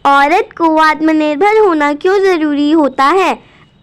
औरत को आत्मनिर्भर होना क्यों ज़रूरी होता है?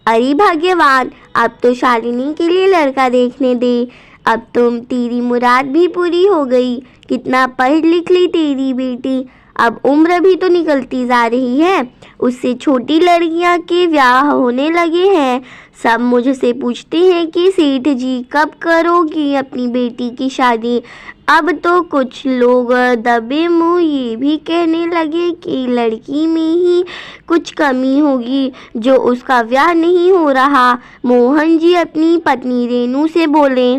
अरे भाग्यवान, अब तो शालिनी के लिए लड़का देखने दे। अब तो तेरी मुराद भी पूरी हो गई। कितना पढ़ लिख ली तेरी बेटी। अब उम्र भी तो निकलती जा रही है। उससे छोटी लड़कियां के ब्याह होने लगे हैं। सब मुझसे पूछते हैं कि सेठ जी कब करोगी अपनी बेटी की शादी। अब तो कुछ लोग दबे मुंह ये भी कहने लगे कि लड़की में ही कुछ कमी होगी जो उसका ब्याह नहीं हो रहा। मोहन जी अपनी पत्नी रेनू से बोले,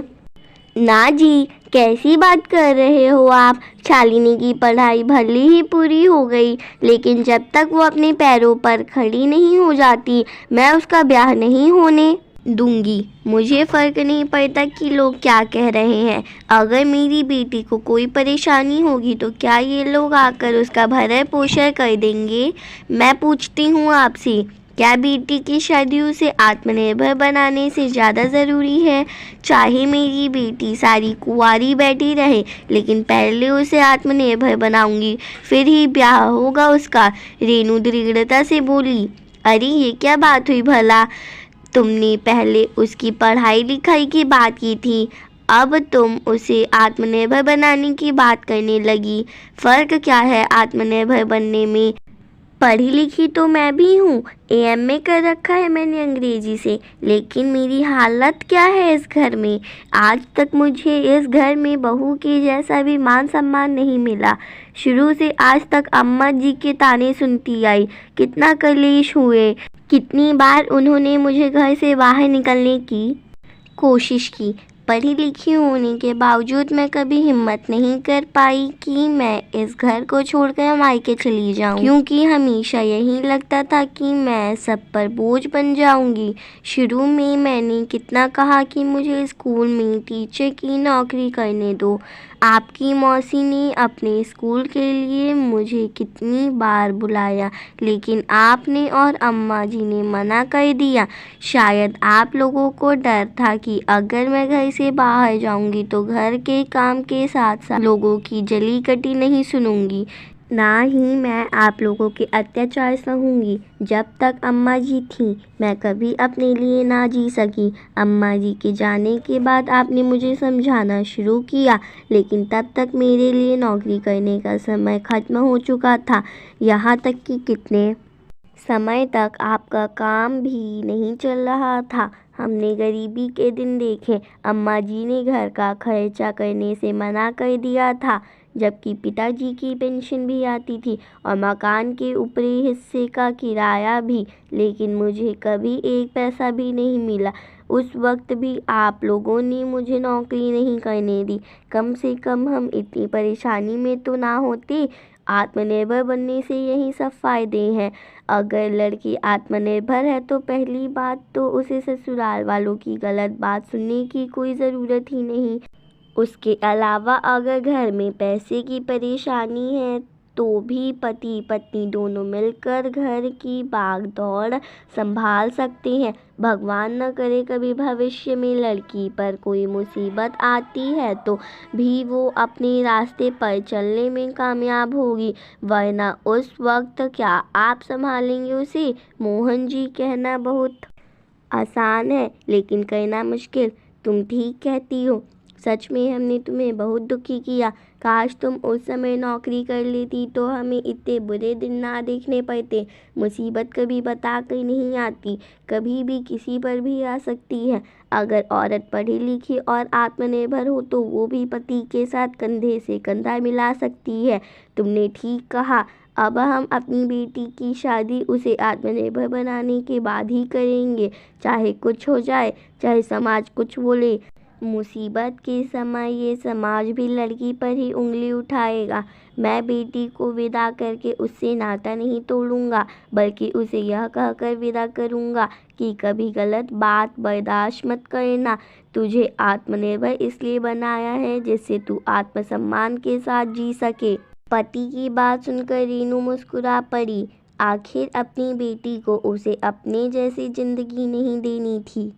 ना जी, कैसी बात कर रहे हो आप? शालिनी की पढ़ाई भले ही पूरी हो गई, लेकिन जब तक वो अपने पैरों पर खड़ी नहीं हो जाती, मैं उसका ब्याह नहीं होने दूंगी। मुझे फ़र्क नहीं पड़ता कि लोग क्या कह रहे हैं। अगर मेरी बेटी को कोई परेशानी होगी तो क्या ये लोग आकर उसका भरण पोषण कर देंगे? मैं पूछती हूँ आपसे, क्या बेटी की शादी उसे आत्मनिर्भर बनाने से ज़्यादा ज़रूरी है? चाहे मेरी बेटी सारी कुंवारी बैठी रहे, लेकिन पहले उसे आत्मनिर्भर बनाऊंगी, फिर ही ब्याह होगा उसका। रेनू दृढ़ता से बोली। अरे ये क्या बात हुई भला? तुमने पहले उसकी पढ़ाई लिखाई की बात की थी, अब तुम उसे आत्मनिर्भर बनाने की बात करने लगी। फ़र्क क्या है आत्मनिर्भर बनने में? पढ़ी लिखी तो मैं भी हूँ, एमए कर रखा है मैंने अंग्रेजी से, लेकिन मेरी हालत क्या है इस घर में? आज तक मुझे इस घर में बहू के जैसा भी मान सम्मान नहीं मिला। शुरू से आज तक अम्मा जी के ताने सुनती आई, कितना कलेश हुए, कितनी बार उन्होंने मुझे घर से बाहर निकलने की कोशिश की। पढ़ी लिखी होने के बावजूद मैं कभी हिम्मत नहीं कर पाई कि मैं इस घर को छोड़कर मायके चली जाऊं, क्योंकि हमेशा यही लगता था कि मैं सब पर बोझ बन जाऊंगी। शुरू में मैंने कितना कहा कि मुझे स्कूल में टीचर की नौकरी करने दो। आपकी मौसी ने अपने स्कूल के लिए मुझे कितनी बार बुलाया, लेकिन आपने और अम्मा जी ने मना कर दिया। शायद आप लोगों को डर था कि अगर मैं घर से बाहर जाऊंगी तो घर के काम के साथ साथ लोगों की जली कटी नहीं सुनूंगी, ना ही मैं आप लोगों के अत्याचार सहूंगी। जब तक अम्मा जी थीं, मैं कभी अपने लिए ना जी सकी। अम्मा जी के जाने के बाद आपने मुझे समझाना शुरू किया, लेकिन तब तक मेरे लिए नौकरी करने का समय ख़त्म हो चुका था। यहाँ तक कि कितने समय तक आपका काम भी नहीं चल रहा था। हमने गरीबी के दिन देखे। अम्मा जी ने घर का खर्चा करने से मना कर दिया था, जबकि पिताजी की पेंशन भी आती थी और मकान के ऊपरी हिस्से का किराया भी, लेकिन मुझे कभी एक पैसा भी नहीं मिला। उस वक्त भी आप लोगों ने मुझे नौकरी नहीं करने दी। कम से कम हम इतनी परेशानी में तो ना होते। आत्मनिर्भर बनने से यही सब फ़ायदे हैं। अगर लड़की आत्मनिर्भर है तो पहली बात तो उसे ससुराल वालों की गलत बात सुनने की कोई ज़रूरत ही नहीं। उसके अलावा अगर घर में पैसे की परेशानी है तो भी पति पत्नी दोनों मिलकर घर की भाग दौड़ संभाल सकते हैं। भगवान न करे कभी भविष्य में लड़की पर कोई मुसीबत आती है तो भी वो अपने रास्ते पर चलने में कामयाब होगी, वरना उस वक्त क्या आप संभालेंगे उसे? मोहन जी, कहना बहुत आसान है लेकिन करना मुश्किल। तुम ठीक कहती हो। सच में हमने तुम्हें बहुत दुखी किया। काश तुम उस समय नौकरी कर लेती तो हमें इतने बुरे दिन ना देखने पड़ते। मुसीबत कभी बता कर नहीं आती, कभी भी किसी पर भी आ सकती है। अगर औरत पढ़ी लिखी और आत्मनिर्भर हो तो वो भी पति के साथ कंधे से कंधा मिला सकती है। तुमने ठीक कहा। अब हम अपनी बेटी की शादी उसे आत्मनिर्भर बनाने के बाद ही करेंगे, चाहे कुछ हो जाए, चाहे समाज कुछ बोले। मुसीबत के समय ये समाज भी लड़की पर ही उंगली उठाएगा। मैं बेटी को विदा करके उससे नाता नहीं तोड़ूंगा, बल्कि उसे यह कहकर विदा करूंगा कि कभी गलत बात बर्दाश्त मत करना। तुझे आत्मनिर्भर इसलिए बनाया है जिससे तू आत्मसम्मान के साथ जी सके। पति की बात सुनकर रीनू मुस्कुरा पड़ी। आखिर अपनी बेटी को उसे अपने जैसी जिंदगी नहीं देनी थी।